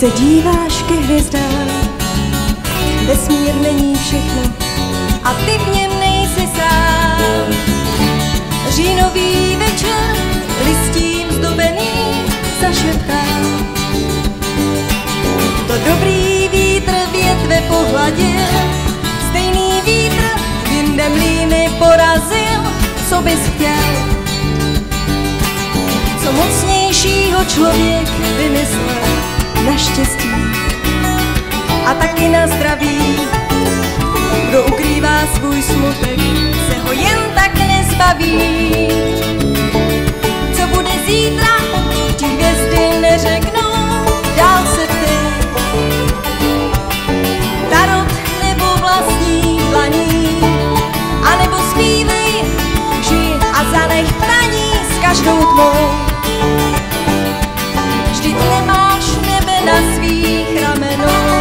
se díváš ke hvězdám, vesmír není všechno a ty v něm nejsi sám. Říjnový večer listím zdobený zašeptá. To dobrý vítr větve pohladil, stejný vítr jinde mlýny porazil. Co bys chtěl? Co mocnějšího člověk vymyslel na štěstí a taky na zdraví. Kdo ukrývá svůj smutek, se ho jen tak nezbaví. Co bude zítra, ti hvězdy neřeknou, dál se ty. Tarot nebo vlastní dlaní, anebo zpívej, žij a zanech praní s každou tmou. Vždyť nemáš nebe na svých ramenou.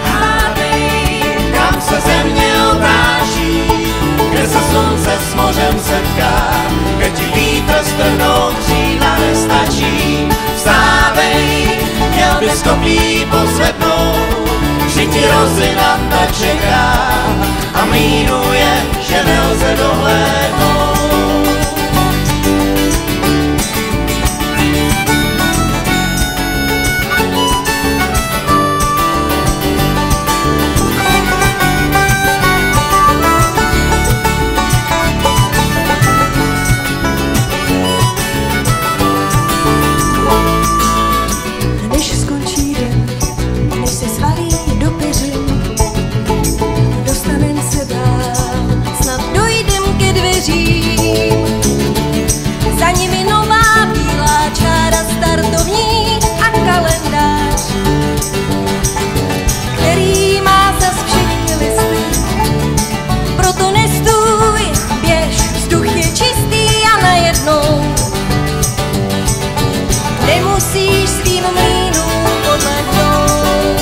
Hádej, kam se země otáčí, kde se slunce s mořem setká, kde ti vítr strhnout křídla nestačí. Vstávej, měl bys kopí pozvednout, že ti rozinanta čeká a mlýnu je, že nelze dohlédnout. Za nimi nová bílá čára startovní a kalendář, který má zas všechny listy. Proto nestůj, běž, vzduch je čistý a najednou nemusíš svým mlýnům podlehnout.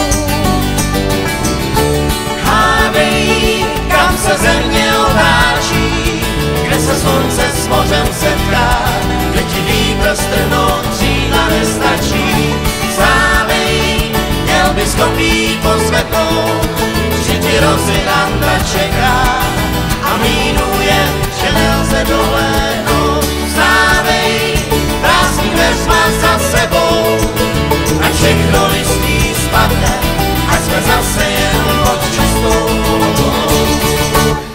Hádej, kam se země otáčí, kde se slunce s mořem setká, kde ti vítr strhnout křídla nestačí. Vstávej, měl bys kopí pozvednout, že ti rozinanta čeká a mlýnu je, že nelze dohlédnout. Vstávej, prázdný dveř má za sebou, ať všechno listí spadne, ať jsme zase jen pod čistou vodou.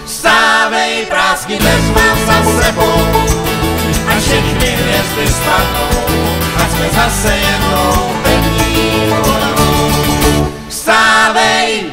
Vstávej, prázdný dveř má za sebou, ať všechny hvězdy spadnou, ať jsme zase jednou pevní vodou. Vstávej,